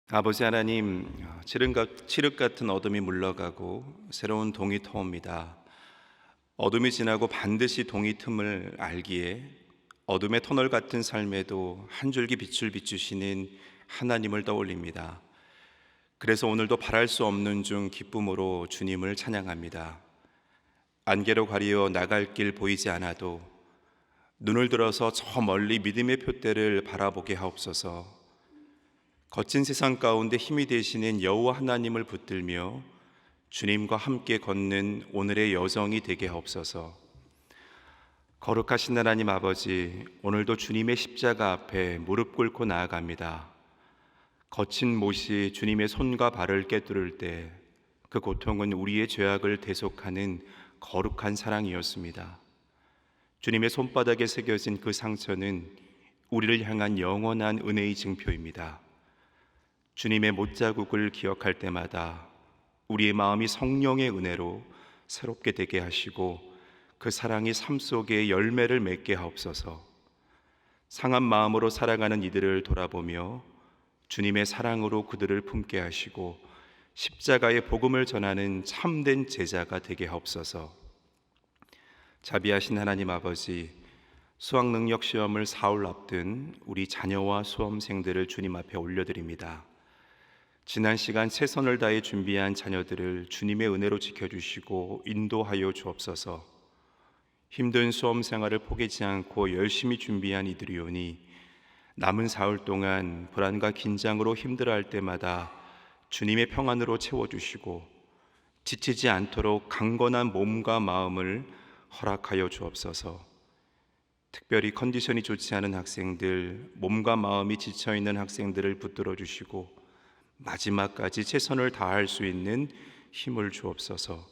아버지 하나님, 칠흑 같은 어둠이 물러가고 새로운 동이 터옵니다. 어둠이 지나고 반드시 동이 틈을 알기에 어둠의 터널 같은 삶에도 한 줄기 빛을 비추시는 하나님을 떠올립니다. 그래서 오늘도 바랄 수 없는 중 기쁨으로 주님을 찬양합니다. 안개로 가리어 나갈 길 보이지 않아도 눈을 들어서 저 멀리 믿음의 표대를 바라보게 하옵소서. 거친 세상 가운데 힘이 되시는 여호와 하나님을 붙들며 주님과 함께 걷는 오늘의 여정이 되게 하옵소서. 거룩하신 하나님 아버지, 오늘도 주님의 십자가 앞에 무릎 꿇고 나아갑니다. 거친 못이 주님의 손과 발을 꿰뚫을 때 그 고통은 우리의 죄악을 대속하는 거룩한 사랑이었습니다. 주님의 손바닥에 새겨진 그 상처는 우리를 향한 영원한 은혜의 증표입니다. 주님의 못자국을 기억할 때마다 우리의 마음이 성령의 은혜로 새롭게 되게 하시고 그 사랑이 삶 속에 열매를 맺게 하옵소서. 상한 마음으로 살아가는 이들을 돌아보며 주님의 사랑으로 그들을 품게 하시고 십자가의 복음을 전하는 참된 제자가 되게 하옵소서. 자비하신 하나님 아버지, 수학 능력 시험을 사흘 앞둔 우리 자녀와 수험생들을 주님 앞에 올려드립니다. 지난 시간 최선을 다해 준비한 자녀들을 주님의 은혜로 지켜주시고 인도하여 주옵소서. 힘든 수험 생활을 포기하지 않고 열심히 준비한 이들이오니 남은 사흘 동안 불안과 긴장으로 힘들어할 때마다 주님의 평안으로 채워주시고 지치지 않도록 강건한 몸과 마음을 허락하여 주옵소서. 특별히 컨디션이 좋지 않은 학생들, 몸과 마음이 지쳐있는 학생들을 붙들어 주시고 마지막까지 최선을 다할 수 있는 힘을 주옵소서.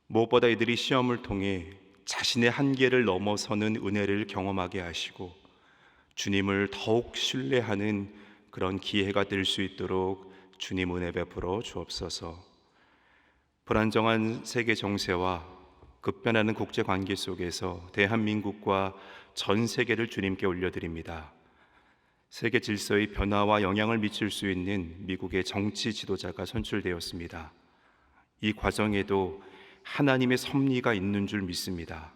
무엇보다 이들이 시험을 통해 자신의 한계를 넘어서는 은혜를 경험하게 하시고 주님을 더욱 신뢰하는 그런 기회가 될 수 있도록 주님 은혜 베풀어 주옵소서. 불안정한 세계 정세와 급변하는 국제 관계 속에서 대한민국과 전 세계를 주님께 올려드립니다. 세계 질서의 변화와 영향을 미칠 수 있는 미국의 정치 지도자가 선출되었습니다. 이 과정에도 하나님의 섭리가 있는 줄 믿습니다.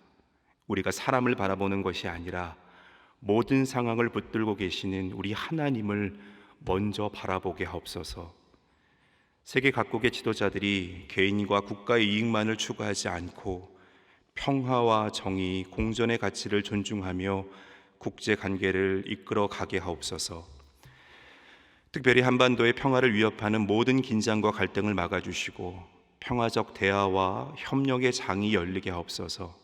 우리가 사람을 바라보는 것이 아니라 모든 상황을 붙들고 계시는 우리 하나님을 먼저 바라보게 하옵소서. 세계 각국의 지도자들이 개인과 국가의 이익만을 추구하지 않고 평화와 정의, 공존의 가치를 존중하며 국제 관계를 이끌어 가게 하옵소서. 특별히 한반도의 평화를 위협하는 모든 긴장과 갈등을 막아주시고 평화적 대화와 협력의 장이 열리게 하옵소서.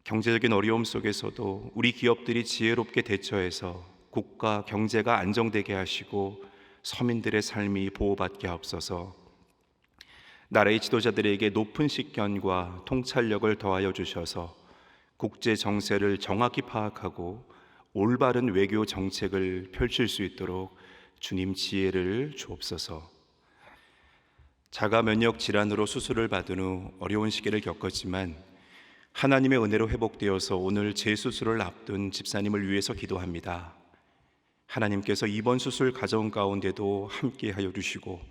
경제적인 어려움 속에서도 우리 기업들이 지혜롭게 대처해서 국가 경제가 안정되게 하시고 서민들의 삶이 보호받게 하옵소서. 나라의 지도자들에게 높은 식견과 통찰력을 더하여 주셔서 국제 정세를 정확히 파악하고 올바른 외교 정책을 펼칠 수 있도록 주님 지혜를 주옵소서. 자가 면역 질환으로 수술을 받은 후 어려운 시기를 겪었지만 하나님의 은혜로 회복되어서 오늘 재수술을 앞둔 집사님을 위해서 기도합니다. 하나님께서 이번 수술 과정 가운데도 함께 하여 주시고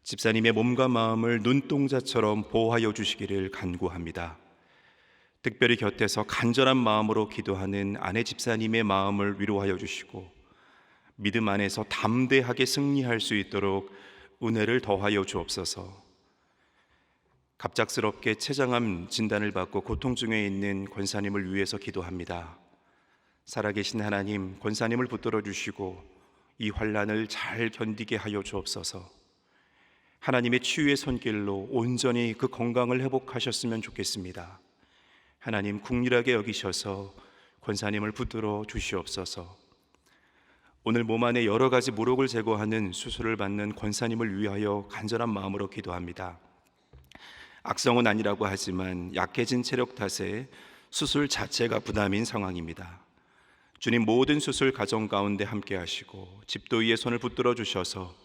집사님의 몸과 마음을 눈동자처럼 보호하여 주시기를 간구합니다. 특별히 곁에서 간절한 마음으로 기도하는 아내 집사님의 마음을 위로하여 주시고 믿음 안에서 담대하게 승리할 수 있도록 은혜를 더하여 주옵소서. 갑작스럽게 췌장암 진단을 받고 고통 중에 있는 권사님을 위해서 기도합니다. 살아계신 하나님, 권사님을 붙들어 주시고 이 환난을 잘 견디게 하여 주옵소서. 하나님의 치유의 손길로 온전히 그 건강을 회복하셨으면 좋겠습니다. 하나님 국률하게 여기셔서 권사님을 붙들어 주시옵소서. 오늘 몸 안에 여러 가지 모욕을 제거하는 수술을 받는 권사님을 위하여 간절한 마음으로 기도합니다. 악성은 아니라고 하지만 약해진 체력 탓에 수술 자체가 부담인 상황입니다. 주님 모든 수술 과정 가운데 함께 하시고 집도위의 손을 붙들어 주셔서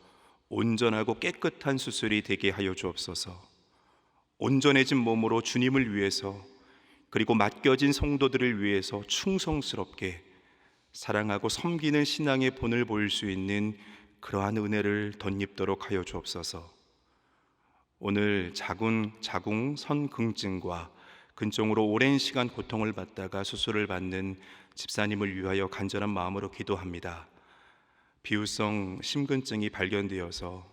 온전하고 깨끗한 수술이 되게 하여 주옵소서. 온전해진 몸으로 주님을 위해서 그리고 맡겨진 성도들을 위해서 충성스럽게 사랑하고 섬기는 신앙의 본을 보일 수 있는 그러한 은혜를 덧입도록 하여 주옵소서. 오늘 자궁 선긍증과 근종으로 오랜 시간 고통을 받다가 수술을 받는 집사님을 위하여 간절한 마음으로 기도합니다. 비후성 심근증이 발견되어서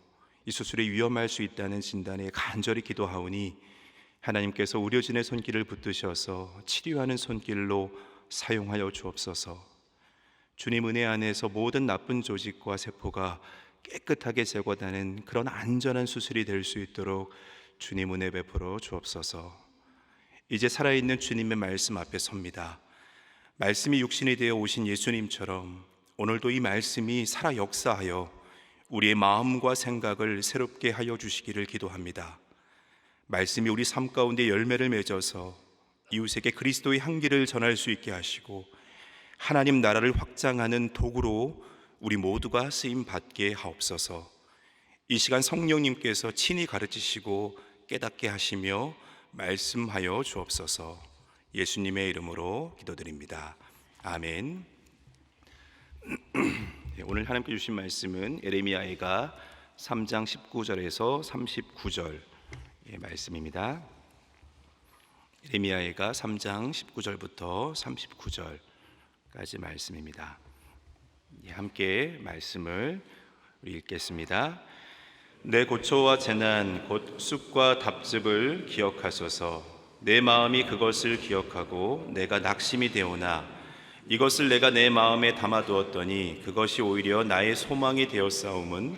이 수술이 위험할 수 있다는 진단에 간절히 기도하오니 하나님께서 의료진의 손길을 붙드셔서 치료하는 손길로 사용하여 주옵소서. 주님 은혜 안에서 모든 나쁜 조직과 세포가 깨끗하게 제거되는 그런 안전한 수술이 될 수 있도록 주님 은혜 베풀어 주옵소서. 이제 살아있는 주님의 말씀 앞에 섭니다. 말씀이 육신이 되어 오신 예수님처럼 오늘도 이 말씀이 살아 역사하여 우리의 마음과 생각을 새롭게 하여 주시기를 기도합니다. 말씀이 우리 삶 가운데 열매를 맺어서 이웃에게 그리스도의 향기를 전할 수 있게 하시고 하나님 나라를 확장하는 도구로 우리 모두가 쓰임 받게 하옵소서. 이 시간 성령님께서 친히 가르치시고 깨닫게 하시며 말씀하여 주옵소서. 예수님의 이름으로 기도드립니다. 아멘. 오늘 하나님께 주신 말씀은 예레미야가 3장 19절에서 39절 말씀입니다. 예레미야가 3장 19절부터 39절까지 말씀입니다. 함께 말씀을 읽겠습니다. 내 고초와 재난 곧 쑥과 답즙을 기억하소서. 내 마음이 그것을 기억하고 내가 낙심이 되오나 이것을 내가 내 마음에 담아두었더니 그것이 오히려 나의 소망이 되었사옴은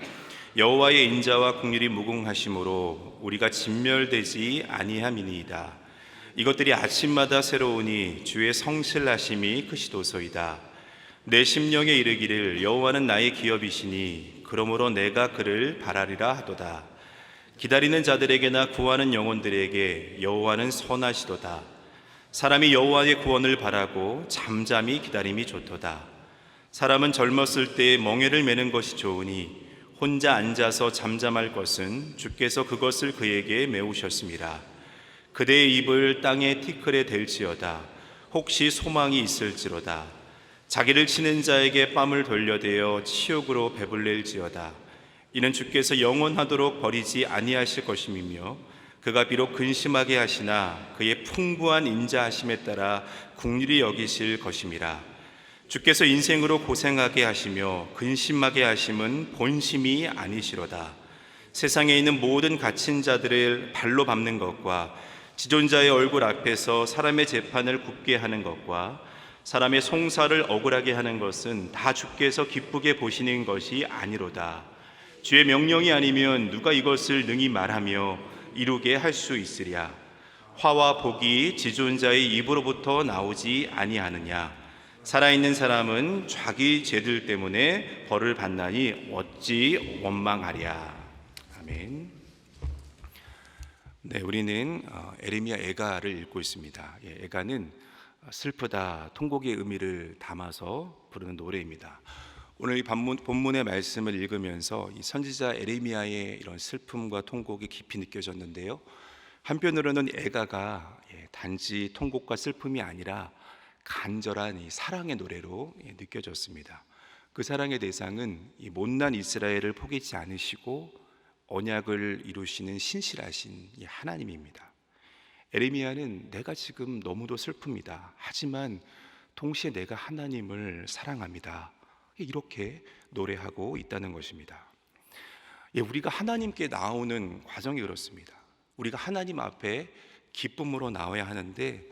여호와의 인자와 긍휼이 무궁하심으로 우리가 진멸되지 아니함이니이다. 이것들이 아침마다 새로우니 주의 성실하심이 크시도소이다. 내 심령에 이르기를 여호와는 나의 기업이시니 그러므로 내가 그를 바라리라 하도다. 기다리는 자들에게나 구하는 영혼들에게 여호와는 선하시도다. 사람이 여호와의 구원을 바라고 잠잠히 기다림이 좋도다. 사람은 젊었을 때에 멍에를 매는 것이 좋으니 혼자 앉아서 잠잠할 것은 주께서 그것을 그에게 메우셨습니다. 그대의 입을 땅의 티끌에 댈지어다. 혹시 소망이 있을지로다. 자기를 치는 자에게 뺨을 돌려대어 치욕으로 배불릴지어다. 이는 주께서 영원하도록 버리지 아니하실 것임이며 그가 비록 근심하게 하시나 그의 풍부한 인자하심에 따라 긍휼히 여기실 것임이라. 주께서 인생으로 고생하게 하시며 근심하게 하심은 본심이 아니시로다. 세상에 있는 모든 갇힌 자들을 발로 밟는 것과 지존자의 얼굴 앞에서 사람의 재판을 굽게 하는 것과 사람의 송사를 억울하게 하는 것은 다 주께서 기쁘게 보시는 것이 아니로다. 주의 명령이 아니면 누가 이것을 능히 말하며 이루게 할 수 있으랴. 화와 복이 지존자의 입으로부터 나오지 아니하느냐. 살아있는 사람은 자기 죄들 때문에 벌을 받나니 어찌 원망하랴. 아멘. 네, 우리는 예레미야 애가를 읽고 있습니다. 애가는 슬프다, 통곡의 의미를 담아서 부르는 노래입니다. 오늘 이 본문의 말씀을 읽으면서 이 선지자 예레미야의 이런 슬픔과 통곡이 깊이 느껴졌는데요. 한편으로는 애가가 단지 통곡과 슬픔이 아니라 간절한 이 사랑의 노래로 느껴졌습니다. 그 사랑의 대상은 이 못난 이스라엘을 포기치 않으시고 언약을 이루시는 신실하신 이 하나님입니다. 예레미야는 내가 지금 너무도 슬픕니다. 하지만 동시에 내가 하나님을 사랑합니다. 이렇게 노래하고 있다는 것입니다. 우리가 하나님께 나오는 과정이 그렇습니다. 우리가 하나님 앞에 기쁨으로 나와야 하는데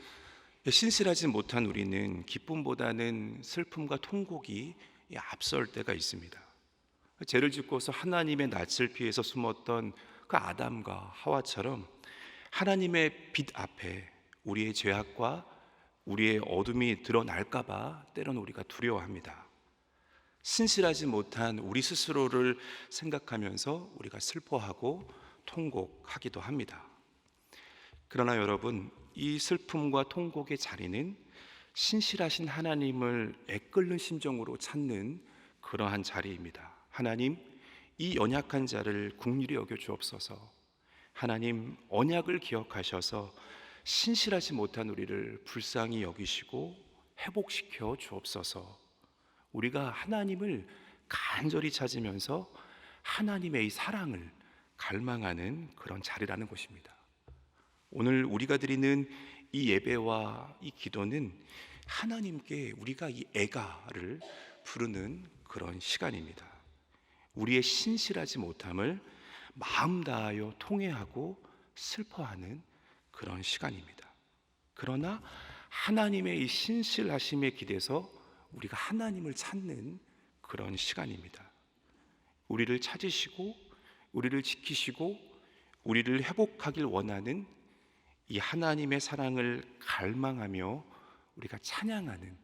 신실하지 못한 우리는 기쁨보다는 슬픔과 통곡이 앞설 때가 있습니다. 죄를 짓고서 하나님의 낯을 피해서 숨었던 그 아담과 하와처럼 하나님의 빛 앞에 우리의 죄악과 우리의 어둠이 드러날까 봐 때로는 우리가 두려워합니다. 신실하지 못한 우리 스스로를 생각하면서 우리가 슬퍼하고 통곡하기도 합니다. 그러나 여러분, 이 슬픔과 통곡의 자리는 신실하신 하나님을 애끓는 심정으로 찾는 그러한 자리입니다. 하나님, 이 연약한 자를 긍휼히 여겨 주옵소서. 하나님, 언약을 기억하셔서 신실하지 못한 우리를 불쌍히 여기시고 회복시켜 주옵소서. 우리가 하나님을 간절히 찾으면서 하나님의 이 사랑을 갈망하는 그런 자리라는 것입니다. 오늘 우리가 드리는 이 예배와 이 기도는 하나님께 우리가 이 애가를 부르는 그런 시간입니다. 우리의 신실하지 못함을 마음 다하여 통회하고 슬퍼하는 그런 시간입니다. 그러나 하나님의 이 신실하심에 기대서 우리가 하나님을 찾는 그런 시간입니다. 우리를 찾으시고 우리를 지키시고 우리를 회복하길 원하는 이 하나님의 사랑을 갈망하며 우리가 찬양하는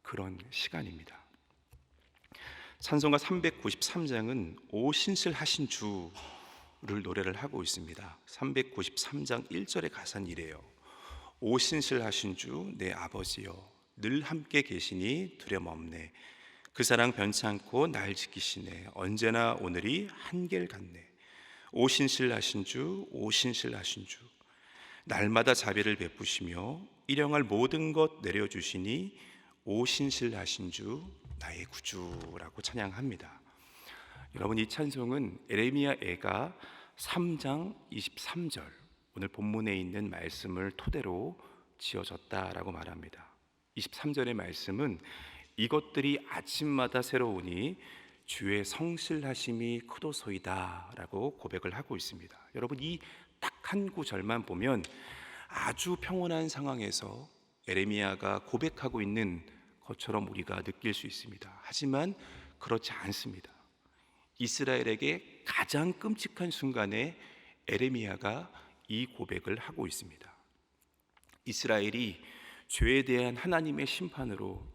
그런 시간입니다. 찬송가 393장은 오 신실하신 주를 노래를 하고 있습니다. 393장 1절의 가사는 이래요. 오 신실하신 주 내 아버지여 늘 함께 계시니 두려움 없네. 그 사랑 변치 않고 날 지키시네. 언제나 오늘이 한결같네. 오 신실하신 주, 오 신실하신 주 날마다 자비를 베푸시며 일용할 모든 것 내려주시니 오 신실하신 주 나의 구주라고 찬양합니다. 여러분, 이 찬송은 에레미야 애가 3장 23절 오늘 본문에 있는 말씀을 토대로 지어졌다라고 말합니다. 23절의 말씀은 이것들이 아침마다 새로우니 주의 성실하심이 크도소이다 라고 고백을 하고 있습니다. 여러분, 이 딱 한 구절만 보면 아주 평온한 상황에서 에레미야가 고백하고 있는 것처럼 우리가 느낄 수 있습니다. 하지만 그렇지 않습니다. 이스라엘에게 가장 끔찍한 순간에 에레미야가 이 고백을 하고 있습니다. 이스라엘이 죄에 대한 하나님의 심판으로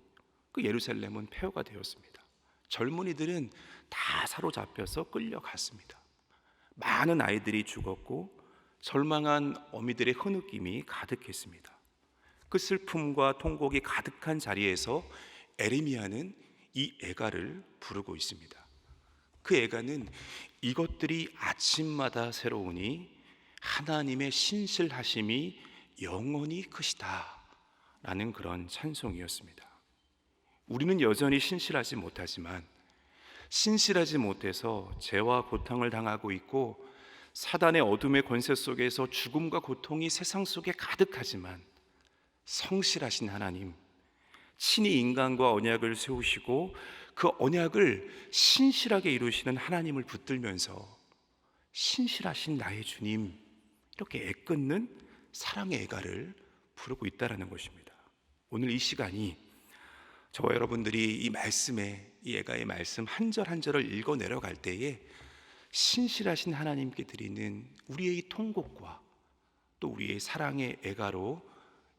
그 예루살렘은 폐허가 되었습니다. 젊은이들은 다 사로잡혀서 끌려갔습니다. 많은 아이들이 죽었고 절망한 어미들의 흐느낌이 가득했습니다. 그 슬픔과 통곡이 가득한 자리에서 에레미야는 이 애가를 부르고 있습니다. 그 애가는 이것들이 아침마다 새로우니 하나님의 신실하심이 영원히 크시다 라는 그런 찬송이었습니다. 우리는 여전히 신실하지 못하지만 신실하지 못해서 죄와 고통을 당하고 있고 사단의 어둠의 권세 속에서 죽음과 고통이 세상 속에 가득하지만 성실하신 하나님, 친히 인간과 언약을 세우시고 그 언약을 신실하게 이루시는 하나님을 붙들면서 신실하신 나의 주님, 이렇게 애끓는 사랑의 애가를 부르고 있다는 것입니다. 오늘 이 시간이 저와 여러분들이 이 말씀에, 이 애가의 말씀 한 절 한 절을 읽어 내려갈 때에 신실하신 하나님께 드리는 우리의 이 통곡과 또 우리의 사랑의 애가로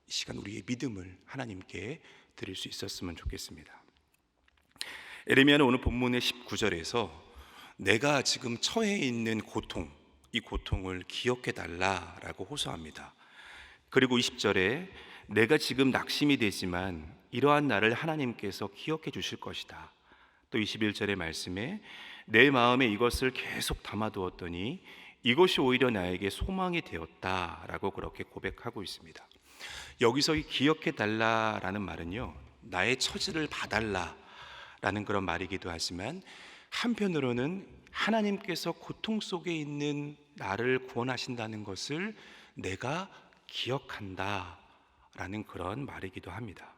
이 시간 우리의 믿음을 하나님께 드릴 수 있었으면 좋겠습니다. 에레미야는 오늘 본문의 19절에서 내가 지금 처해 있는 고통, 이 고통을 기억해 달라라고 호소합니다. 그리고 20절에 내가 지금 낙심이 되지만 이러한 나를 하나님께서 기억해 주실 것이다. 또 21절의 말씀에 내 마음에 이것을 계속 담아두었더니 이것이 오히려 나에게 소망이 되었다라고 그렇게 고백하고 있습니다. 여기서 이 기억해 달라라는 말은요, 나의 처지를 봐달라라는 그런 말이기도 하지만 한편으로는 하나님께서 고통 속에 있는 나를 구원하신다는 것을 내가 기억한다라는 그런 말이기도 합니다.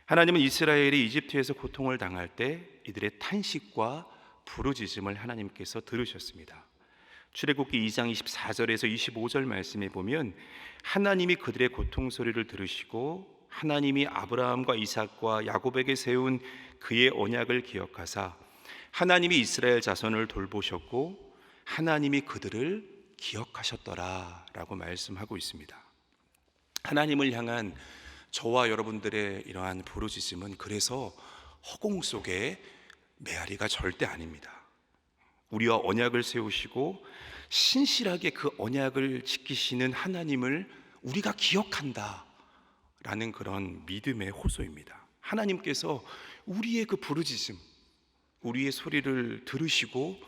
하나님은 이스라엘이 이집트에서 고통을 당할 때 이들의 탄식과 부르짖음을 하나님께서 들으셨습니다. 출애굽기 2장 24절에서 25절 말씀에 보면 하나님이 그들의 고통 소리를 들으시고 하나님이 아브라함과 이삭과 야곱에게 세운 그의 언약을 기억하사 하나님이 이스라엘 자손을 돌보셨고 하나님이 그들을 기억하셨더라 라고 말씀하고 있습니다. 하나님을 향한 저와 여러분들의 이러한 부르짖음은 그래서 허공 속에 메아리가 절대 아닙니다. 우리와 언약을 세우시고 신실하게 그 언약을 지키시는 하나님을 우리가 기억한다 라는 그런 믿음의 호소입니다. 하나님께서 우리의 그 부르짖음, 우리의 소리를 들으시고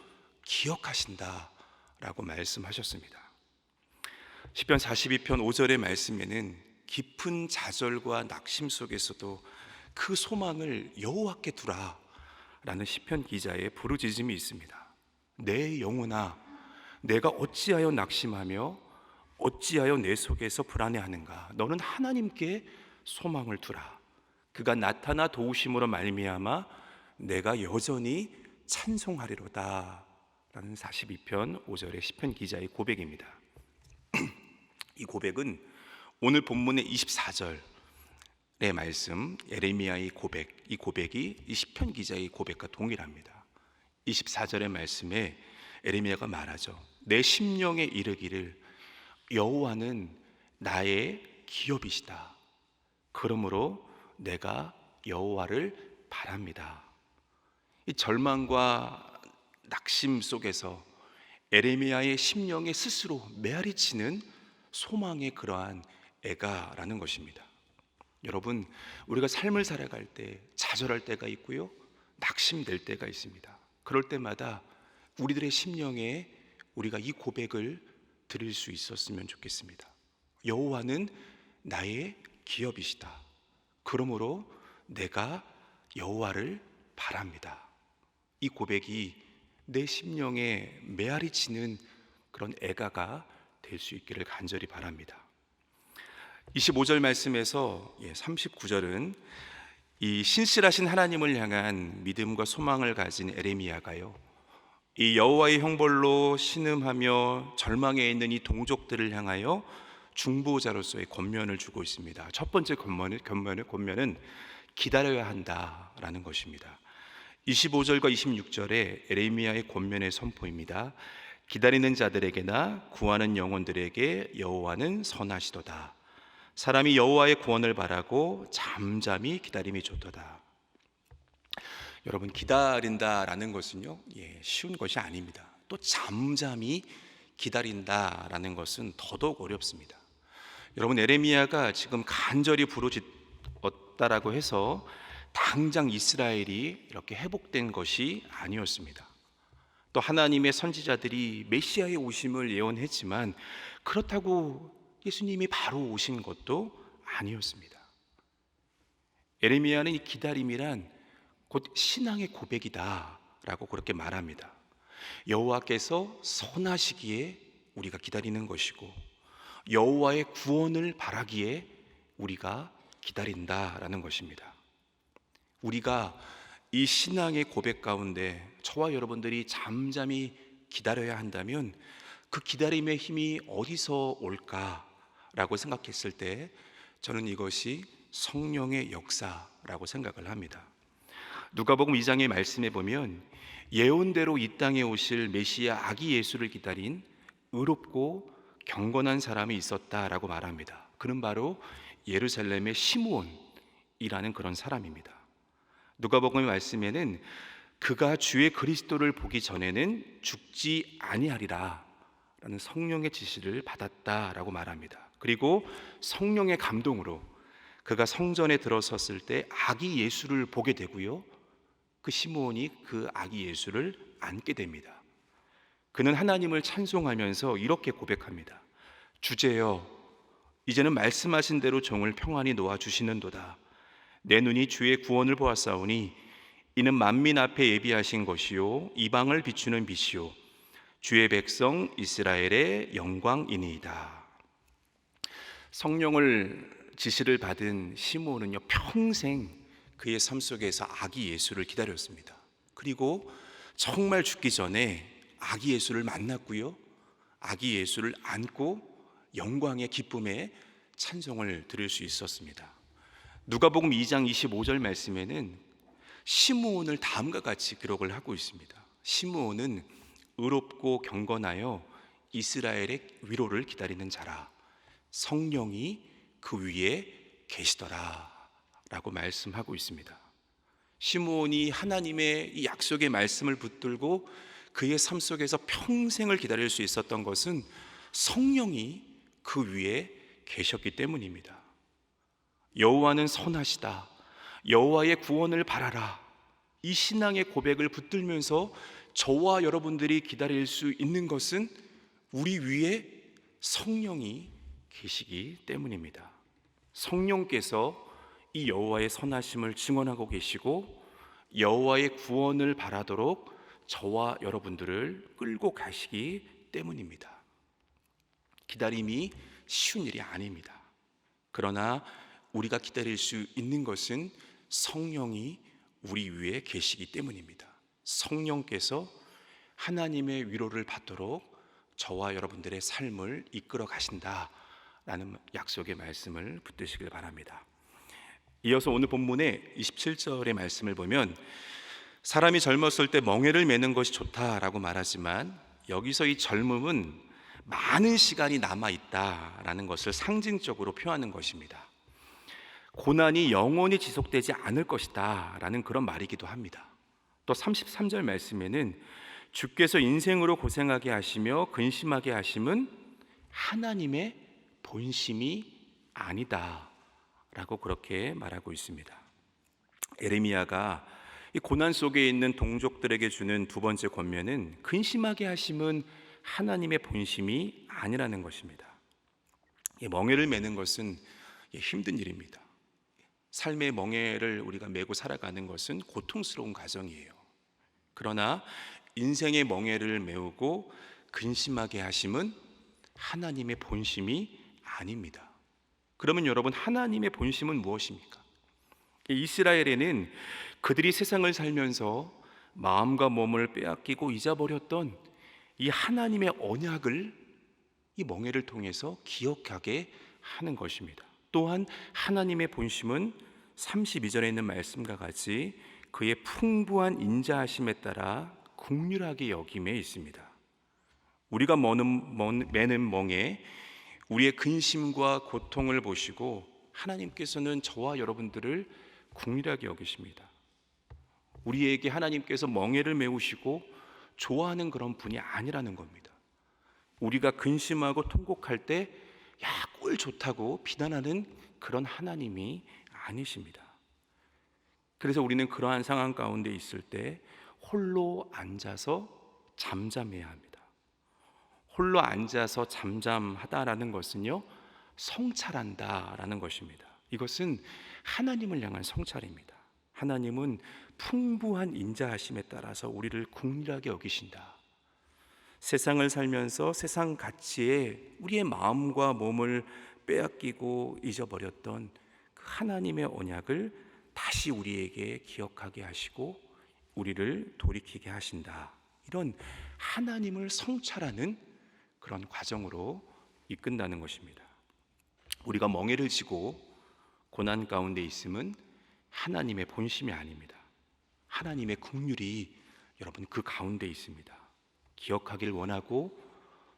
기억하신다 라고 말씀하셨습니다. 시편 42편 5절의 말씀에는 깊은 좌절과 낙심 속에서도 그 소망을 여호와께 두라 라는 시편 기자의 부르짖음이 있습니다. 내 영혼아, 내가 어찌하여 낙심하며 어찌하여 내 속에서 불안해하는가? 너는 하나님께 소망을 두라. 그가 나타나 도우심으로 말미암아 내가 여전히 찬송하리로다. 라는 42편 5절의 시편 기자의 고백입니다. 이 고백은 오늘 본문의 24절의 말씀, 예레미야의 고백, 이 고백이 이 시편 기자의 고백과 동일합니다. 24절의 말씀에 예레미야가 말하죠. 내 심령에 이르기를 여호와는 나의 기업이시다. 그러므로 내가 여호와를 바랍니다. 이 절망과 낙심 속에서 예레미야의 심령에 스스로 메아리치는 소망의 그러한 애가라는 것입니다. 여러분, 우리가 삶을 살아갈 때 좌절할 때가 있고요, 낙심될 때가 있습니다. 그럴 때마다 우리들의 심령에 우리가 이 고백을 드릴 수 있었으면 좋겠습니다. 여호와는 나의 기업이시다. 그러므로 내가 여호와를 바랍니다. 이 고백이 내 심령에 메아리치는 그런 애가가 될 수 있기를 간절히 바랍니다. 25절 말씀에서 39절은 이 신실하신 하나님을 향한 믿음과 소망을 가진 예레미야가요, 이 여호와의 형벌로 신음하며 절망에 있는 이 동족들을 향하여 중보자로서의 권면을 주고 있습니다. 첫 번째 권면은 기다려야 한다라는 것입니다. 25절과 26절에 예레미야의 권면의 선포입니다. 기다리는 자들에게나 구하는 영혼들에게 여호와는 선하시도다. 사람이 여호와의 구원을 바라고 잠잠히 기다림이 좋도다. 여러분, 기다린다라는 것은요, 쉬운 것이 아닙니다. 또 잠잠히 기다린다라는 것은 더더욱 어렵습니다. 여러분, 예레미야가 지금 간절히 부르짖었다라고 해서 당장 이스라엘이 이렇게 회복된 것이 아니었습니다. 또 하나님의 선지자들이 메시아의 오심을 예언했지만 그렇다고 예수님이 바로 오신 것도 아니었습니다. 예레미야는 이 기다림이란 곧 신앙의 고백이다 라고 그렇게 말합니다. 여호와께서 선하시기에 우리가 기다리는 것이고 여호와의 구원을 바라기에 우리가 기다린다라는 것입니다. 우리가 이 신앙의 고백 가운데 저와 여러분들이 잠잠히 기다려야 한다면 그 기다림의 힘이 어디서 올까라고 생각했을 때 저는 이것이 성령의 역사라고 생각을 합니다. 누가복음 2장의 말씀에 보면 예언대로 이 땅에 오실 메시아 아기 예수를 기다린 의롭고 경건한 사람이 있었다라고 말합니다. 그는 바로 예루살렘의 시므온이라는 그런 사람입니다. 누가복음의 말씀에는 그가 주의 그리스도를 보기 전에는 죽지 아니하리라 라는 성령의 지시를 받았다라고 말합니다. 그리고 성령의 감동으로 그가 성전에 들어섰을 때 아기 예수를 보게 되고요, 그 시므온이 그 아기 예수를 안게 됩니다. 그는 하나님을 찬송하면서 이렇게 고백합니다. 주제여, 이제는 말씀하신 대로 종을 평안히 놓아주시는도다. 내 눈이 주의 구원을 보았사오니 이는 만민 앞에 예비하신 것이요 이방을 비추는 빛이요 주의 백성 이스라엘의 영광이니이다. 성령을 지시를 받은 시므온은요, 평생 그의 삶 속에서 아기 예수를 기다렸습니다. 그리고 정말 죽기 전에 아기 예수를 만났고요, 아기 예수를 안고 영광의 기쁨에 찬송을 드릴 수 있었습니다. 누가복음 2장 25절 말씀에는 시므온을 다음과 같이 기록을 하고 있습니다. 시므온은 의롭고 경건하여 이스라엘의 위로를 기다리는 자라. 성령이 그 위에 계시더라 라고 말씀하고 있습니다. 시므온이 하나님의 이 약속의 말씀을 붙들고 그의 삶 속에서 평생을 기다릴 수 있었던 것은 성령이 그 위에 계셨기 때문입니다. 여호와는 선하시다, 여호와의 구원을 바라라, 이 신앙의 고백을 붙들면서 저와 여러분들이 기다릴 수 있는 것은 우리 위에 성령이 계시기 때문입니다. 성령께서 이 여호와의 선하심을 증언하고 계시고 여호와의 구원을 바라도록 저와 여러분들을 끌고 가시기 때문입니다. 기다림이 쉬운 일이 아닙니다. 그러나 우리가 기다릴 수 있는 것은 성령이 우리 위에 계시기 때문입니다. 성령께서 하나님의 위로를 받도록 저와 여러분들의 삶을 이끌어 가신다라는 약속의 말씀을 붙드시길 바랍니다. 이어서 오늘 본문의 27절의 말씀을 보면 사람이 젊었을 때 멍에를 매는 것이 좋다라고 말하지만 여기서 이 젊음은 많은 시간이 남아있다라는 것을 상징적으로 표하는 것입니다. 고난이 영원히 지속되지 않을 것이다 라는 그런 말이기도 합니다. 또 33절 말씀에는 주께서 인생으로 고생하게 하시며 근심하게 하심은 하나님의 본심이 아니다 라고 그렇게 말하고 있습니다. 에레미야가 이 고난 속에 있는 동족들에게 주는 두 번째 권면은 근심하게 하심은 하나님의 본심이 아니라는 것입니다. 멍에를 매는 것은 힘든 일입니다. 삶의 멍에를 우리가 메고 살아가는 것은 고통스러운 과정이에요. 그러나 인생의 멍에를 메우고 근심하게 하심은 하나님의 본심이 아닙니다. 그러면 여러분, 하나님의 본심은 무엇입니까? 이스라엘에는 그들이 세상을 살면서 마음과 몸을 빼앗기고 잊어버렸던 이 하나님의 언약을 이 멍에를 통해서 기억하게 하는 것입니다. 또한 하나님의 본심은 32절에 있는 말씀과 같이 그의 풍부한 인자하심에 따라 긍휼하게 여김에 있습니다. 우리가 매는 멍에 우리의 근심과 고통을 보시고 하나님께서는 저와 여러분들을 긍휼하게 여기십니다. 우리에게 하나님께서 멍에를 메우시고 좋아하는 그런 분이 아니라는 겁니다. 우리가 근심하고 통곡할 때 야, 꼴 좋다고 비난하는 그런 하나님이 아니십니다. 그래서 우리는 그러한 상황 가운데 있을 때 홀로 앉아서 잠잠해야 합니다. 홀로 앉아서 잠잠하다라는 것은요, 성찰한다라는 것입니다. 이것은 하나님을 향한 성찰입니다. 하나님은 풍부한 인자하심에 따라서 우리를 긍휼하게 여기신다. 세상을 살면서 세상 가치에 우리의 마음과 몸을 빼앗기고 잊어버렸던 그 하나님의 언약을 다시 우리에게 기억하게 하시고 우리를 돌이키게 하신다. 이런 하나님을 성찰하는 그런 과정으로 이끈다는 것입니다. 우리가 멍에를 지고 고난 가운데 있음은 하나님의 본심이 아닙니다. 하나님의 긍휼이 여러분 그 가운데 있습니다. 기억하길 원하고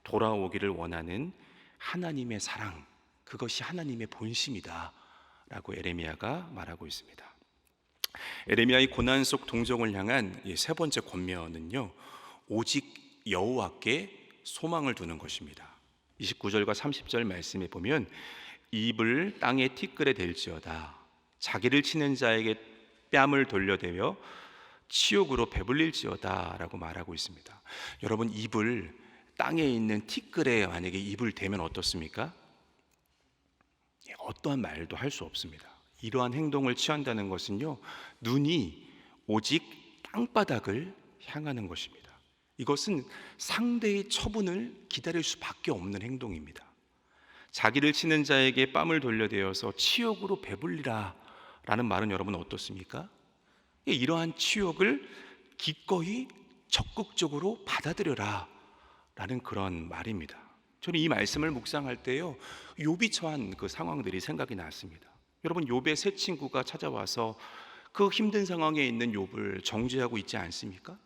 돌아오기를 원하는 하나님의 사랑, 그것이 하나님의 본심이다 라고 에레미야가 말하고 있습니다. 에레미야의 고난 속 동정을 향한 세 번째 권면은요, 오직 여호와께 소망을 두는 것입니다. 29절과 30절 말씀에 보면 입을 땅에 티끌에 댈지어다 자기를 치는 자에게 뺨을 돌려대며 치욕으로 배불릴지어다 라고 말하고 있습니다. 여러분, 입을 땅에 있는 티끌에 만약에 입을 대면 어떻습니까? 어떠한 말도 할 수 없습니다. 이러한 행동을 취한다는 것은요, 눈이 오직 땅바닥을 향하는 것입니다. 이것은 상대의 처분을 기다릴 수밖에 없는 행동입니다. 자기를 치는 자에게 뺨을 돌려대어서 치욕으로 배불리라 라는 말은 여러분 어떻습니까? 이러한 치욕을 기꺼이 적극적으로 받아들여라 라는 그런 말입니다. 저는 이 말씀을 묵상할 때요, 욥이 처한 그 상황들이 생각이 났습니다. 여러분, 욥의 세 친구가 찾아와서 그 힘든 상황에 있는 욥을 정죄하고 있지 않습니까?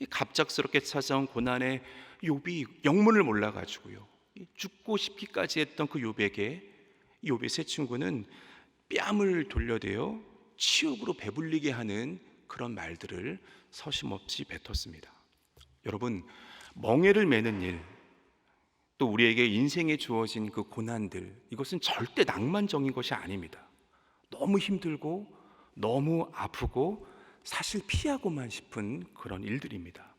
갑작스럽게 찾아온 고난에 욥이 영문을 몰라가지고요, 죽고 싶기까지 했던 그 욥에게 욥의 세 친구는 뺨을 돌려대어 치욕으로 배불리게 하는 그런 말들을 서슴없이 뱉었습니다. 여러분, 멍에를 매는 일, 또 우리에게 인생에 주어진 그 고난들, 이것은 절대 낭만적인 것이 아닙니다. 너무 힘들고 너무 아프고 사실 피하고만 싶은 그런 일들입니다.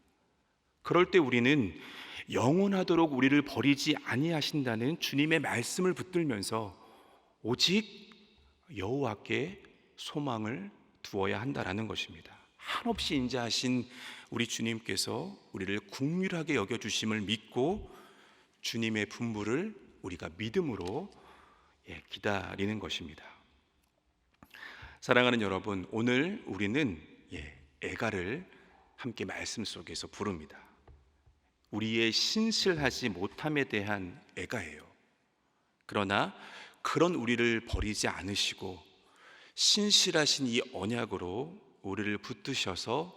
그럴 때 우리는 영원하도록 우리를 버리지 아니하신다는 주님의 말씀을 붙들면서 오직 여호와께 소망을 두어야 한다라는 것입니다. 한없이 인자하신 우리 주님께서 우리를 긍휼하게 여겨주심을 믿고 주님의 분부를 우리가 믿음으로 기다리는 것입니다. 사랑하는 여러분, 오늘 우리는 애가를 함께 말씀 속에서 부릅니다. 우리의 신실하지 못함에 대한 애가예요. 그러나 그런 우리를 버리지 않으시고 신실하신 이 언약으로 우리를 붙드셔서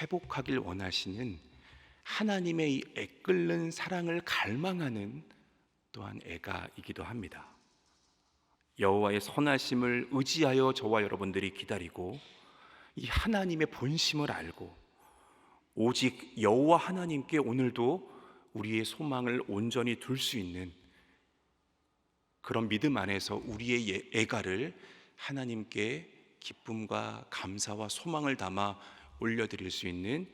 회복하길 원하시는 하나님의 이 애끓는 사랑을 갈망하는 또한 애가이기도 합니다. 여호와의 선하심을 의지하여 저와 여러분들이 기다리고 이 하나님의 본심을 알고 오직 여호와 하나님께 오늘도 우리의 소망을 온전히 둘 수 있는 그런 믿음 안에서 우리의 애가를 하나님께 기쁨과 감사와 소망을 담아 올려드릴 수 있는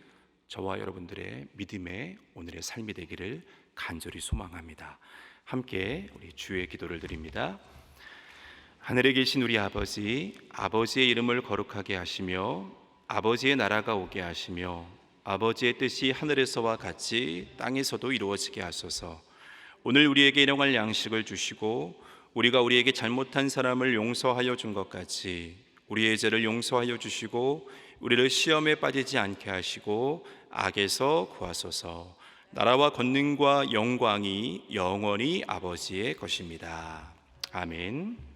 저와 여러분들의 믿음의 오늘의 삶이 되기를 간절히 소망합니다. 함께 우리 주의 기도를 드립니다. 하늘에 계신 우리 아버지, 아버지의 이름을 거룩하게 하시며 아버지의 나라가 오게 하시며 아버지의 뜻이 하늘에서와 같이 땅에서도 이루어지게 하소서. 오늘 우리에게 일용할 양식을 주시고 우리가 우리에게 잘못한 사람을 용서하여 준 것 같이 우리의 죄를 용서하여 주시고 우리를 시험에 빠지지 않게 하시고 악에서 구하소서. 나라와 권능과 영광이 영원히 아버지의 것입니다. 아멘.